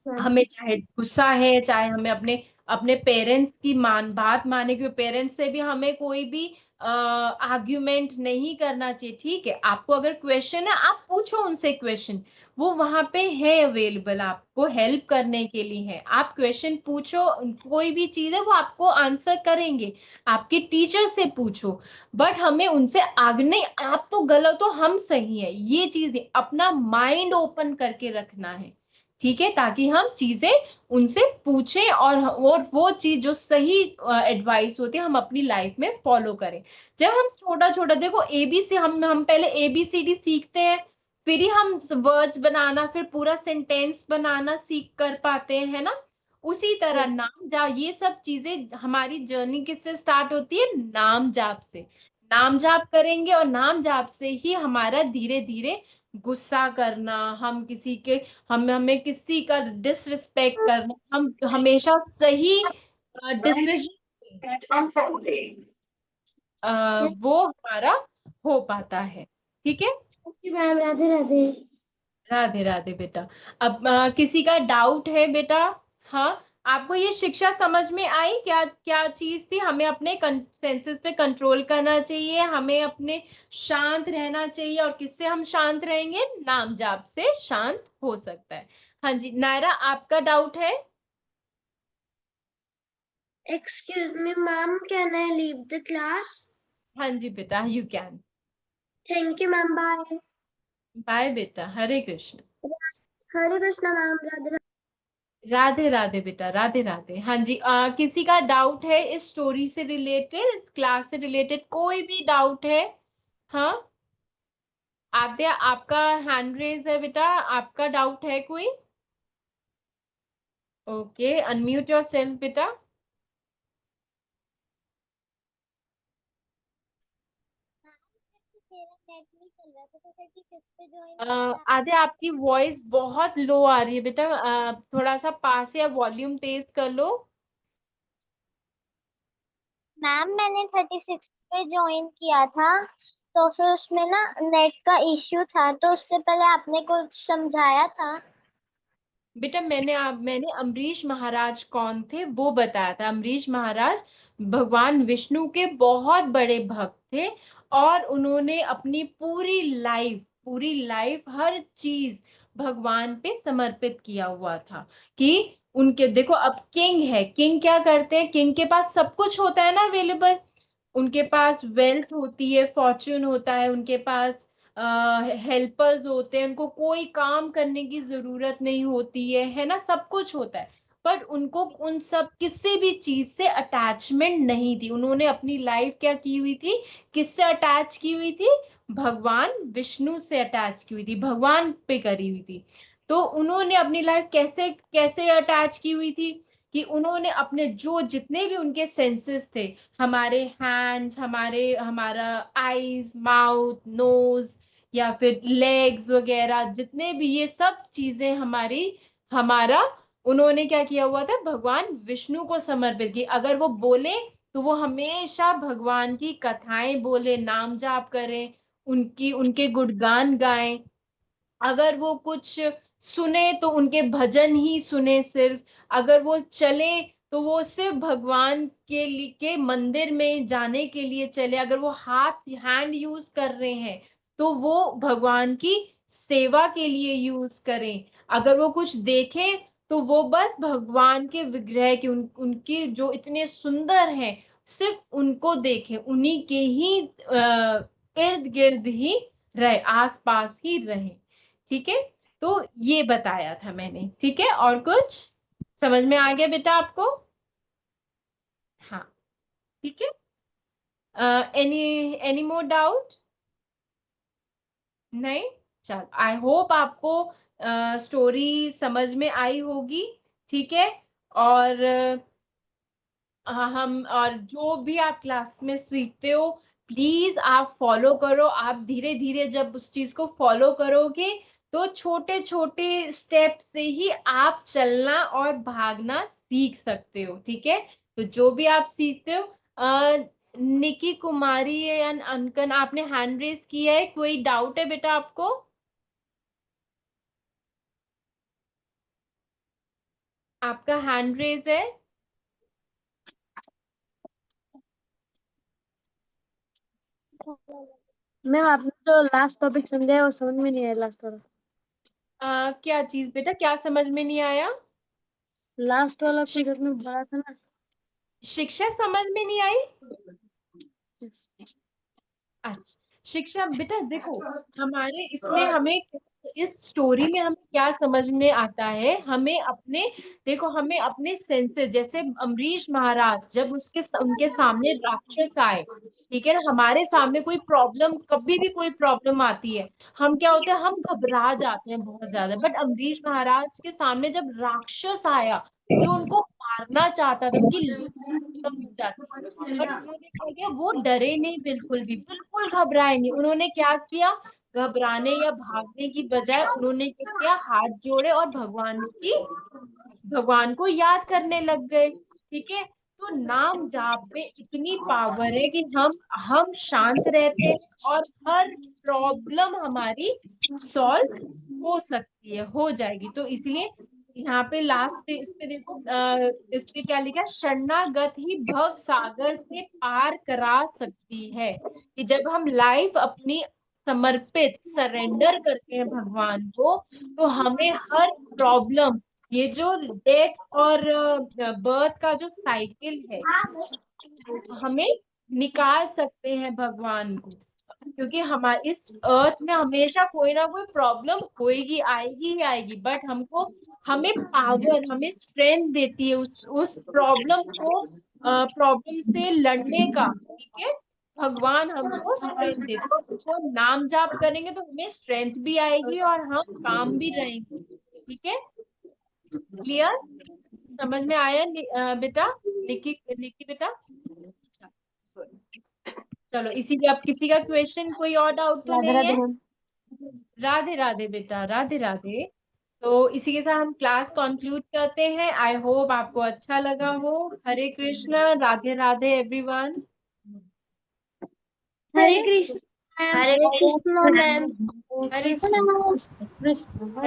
हमें चाहे गुस्सा है, चाहे हमें अपने अपने पेरेंट्स की बात माने, क्योंकि पेरेंट्स से भी हमें कोई भी आर्ग्यूमेंट नहीं करना चाहिए। ठीक है, आपको अगर क्वेश्चन है आप पूछो उनसे क्वेश्चन, वो वहां पे है अवेलेबल, आपको हेल्प करने के लिए है। आप क्वेश्चन पूछो, कोई भी चीज है वो आपको आंसर करेंगे। आपके टीचर से पूछो, बट हमें उनसे आगे नहीं, आप तो गलत हो हम सही है, ये चीज अपना माइंड ओपन करके रखना है। ठीक है, ताकि हम चीजें उनसे पूछें और वो चीज जो सही एडवाइस होती है हम अपनी लाइफ में फॉलो करें। जब हम छोटा छोटा, देखो एबीसी, हम पहले एबीसीडी सीखते हैं, फिर ही हम वर्ड्स बनाना, फिर पूरा सेंटेंस बनाना सीख कर पाते हैं, है ना। उसी तरह नाम जाप, ये सब चीजें हमारी जर्नी किससे स्टार्ट होती है? नाम जाप से। नाम जाप करेंगे और नाम जाप से ही हमारा धीरे धीरे गुस्सा करना, हम किसी के, हमें किसी का डिसरिस्पेक्ट करना, हम हमेशा सही डिसीजन वो हमारा हो पाता है। ठीक है। मैम राधे राधे। राधे राधे बेटा। अब किसी का डाउट है बेटा? हाँ, आपको ये शिक्षा समझ में आई? क्या क्या चीज थी? हमें अपने सेंसेस पे कंट्रोल करना चाहिए, हमें अपने शांत रहना चाहिए। और किससे हम शांत रहेंगे? नाम जाप से शांत हो सकता है। हाँ जी नायरा, आपका डाउट है? Excuse me ma'am, can I leave the class? हाँ जी बेटा, you can. Thank you ma'am, bye. Bye बेटा, हरे कृष्ण। हरे कृष्णा मैम, राधे राधे राधे बेटा, राधे राधे। हाँ जी, किसी का डाउट है इस स्टोरी से रिलेटेड, इस क्लास से रिलेटेड कोई भी डाउट है? हाँ, आद्या आपका हैंड रेज है बेटा, आपका डाउट है कोई? ओके, अनम्यूट योर सेल्फ बेटा। आद्या आपकी वॉइस बहुत लो आ रही है बेटा, थोड़ा सा पास या वॉल्यूम तेज कर लो। मैम मैंने 36 पे ज्वाइन किया था, तो फिर उसमें ना नेट का इश्यू था, तो उससे पहले आपने कुछ समझाया था। बेटा मैंने अम्बरीश महाराज कौन थे वो बताया था। अम्बरीश महाराज भगवान विष्णु के बहुत बड़े भक्त थे, और उन्होंने अपनी पूरी लाइफ हर चीज भगवान पे समर्पित किया हुआ था। कि उनके देखो, अब किंग है, किंग क्या करते हैं? किंग के पास सब कुछ होता है ना अवेलेबल, उनके पास वेल्थ होती है, फॉर्च्यून होता है, उनके पास हेल्पर्स होते हैं, उनको कोई काम करने की जरूरत नहीं होती है ना, सब कुछ होता है। पर उनको उन सब किसी भी चीज से अटैचमेंट नहीं थी। उन्होंने अपनी लाइफ क्या की हुई थी? किससे अटैच की हुई थी? भगवान विष्णु से अटैच की हुई थी, भगवान पे करी हुई थी। तो उन्होंने अपनी लाइफ कैसे कैसे अटैच की हुई थी? कि उन्होंने अपने जो जितने भी उनके सेंसेस थे, हमारे हैंड्स, हमारा आईज, माउथ, नोज, या फिर लेग्स वगैरह, जितने भी ये सब चीजें हमारा उन्होंने क्या किया हुआ था? भगवान विष्णु को समर्पित की। अगर वो बोले तो वो हमेशा भगवान की कथाएं बोले, नाम जाप करें, उनकी उनके गुणगान गाएं। अगर वो कुछ सुने तो उनके भजन ही सुने सिर्फ। अगर वो चले तो वो सिर्फ भगवान के मंदिर में जाने के लिए चले। अगर वो हैंड यूज कर रहे हैं तो वो भगवान की सेवा के लिए यूज करें। अगर वो कुछ देखें तो वो बस भगवान के विग्रह के उनके जो इतने सुंदर हैं, सिर्फ उनको देखें, उन्हीं के ही इर्द गिर्द ही रहे, आस पास ही रहे। ठीक है, तो ये बताया था मैंने। ठीक है, और कुछ समझ में आ गया बेटा आपको? हाँ, ठीक है। Any any more doubt? नहीं? चल, आई होप आपको स्टोरी समझ में आई होगी। ठीक है। और हम, और जो भी आप क्लास में सीखते हो, प्लीज आप फॉलो करो। आप धीरे धीरे जब उस चीज को फॉलो करोगे तो छोटे छोटे स्टेप से ही आप चलना और भागना सीख सकते हो, ठीक है। तो जो भी आप सीखते हो, निकी कुमारी या अंकन, आपने हैंड रेस किया है, कोई डाउट है बेटा आपको? आपका हैंड रेस है। मैम आपने जो लास्ट टॉपिक समझाया वो समझ में नहीं आया लास्ट वाला। क्या चीज बेटा, क्या समझ में नहीं आया? लास्ट वाला कुछ शिक, आपने बोला था ना। शिक्षा समझ में नहीं आई? अच्छा, शिक्षा बेटा देखो, हमारे इसमें हमें इस स्टोरी में हमें क्या समझ में आता है, हमें अपने, देखो हमें अपने सेंसेस, जैसे अम्बरीश महाराज जब उनके सामने राक्षस आए, ठीक है ना, हमारे सामने कोई प्रॉब्लम, कभी भी कोई प्रॉब्लम आती है, हम क्या होते हैं, हम घबरा जाते हैं बहुत ज्यादा। बट अम्बरीश महाराज के सामने जब राक्षस आया जो उनको मारना चाहता था, उनकी लूट खत्म हो जाती, बट उन्होंने क्या किया, वो डरे नहीं, बिल्कुल भी, बिल्कुल घबराए नहीं। उन्होंने क्या किया, घबराने या भागने की बजाय उन्होंने क्या किया, हाथ जोड़े और भगवान को याद करने लग गए, ठीक है। तो नाम जाप में इतनी पावर है कि हम शांत रहते हैं और हर प्रॉब्लम हमारी सॉल्व हो सकती है, हो जाएगी। तो इसलिए यहाँ पे लास्ट पे इस पे देखो, इस पे क्या लिखा है, शरणागत ही भव सागर से पार करा सकती है। कि जब हम लाइफ अपनी समर्पित, सरेंडर करते हैं भगवान को, तो हमें हर प्रॉब्लम, ये जो डेथ और बर्थ का जो साइकिल है, हमें निकाल सकते हैं भगवान को। क्योंकि हमारे इस अर्थ में हमेशा कोई ना कोई प्रॉब्लम होएगी, आएगी ही आएगी, बट हमें पावर, हमें स्ट्रेंथ देती है उस प्रॉब्लम से लड़ने का, ठीक है। भगवान हमको स्ट्रेंथ देते हैं, तो नाम जाप करेंगे तो हमें स्ट्रेंथ भी आएगी और हम काम भी रहेंगे, ठीक है। क्लियर? समझ में आया बेटा? निकी निकी बेटा, चलो इसीलिए, अब किसी का क्वेश्चन, कोई और डाउट तो राधे नहीं राधे है? मैम। राधे राधे बेटा, राधे राधे। तो इसी के साथ हम क्लास कंक्लूड करते हैं। आई होप आपको अच्छा लगा हो। हरे कृष्णा, राधे राधे एवरीवन। हरे कृष्ण मैम। हरे कृष्णा मैम। हरे कृष्ण कृष्ण।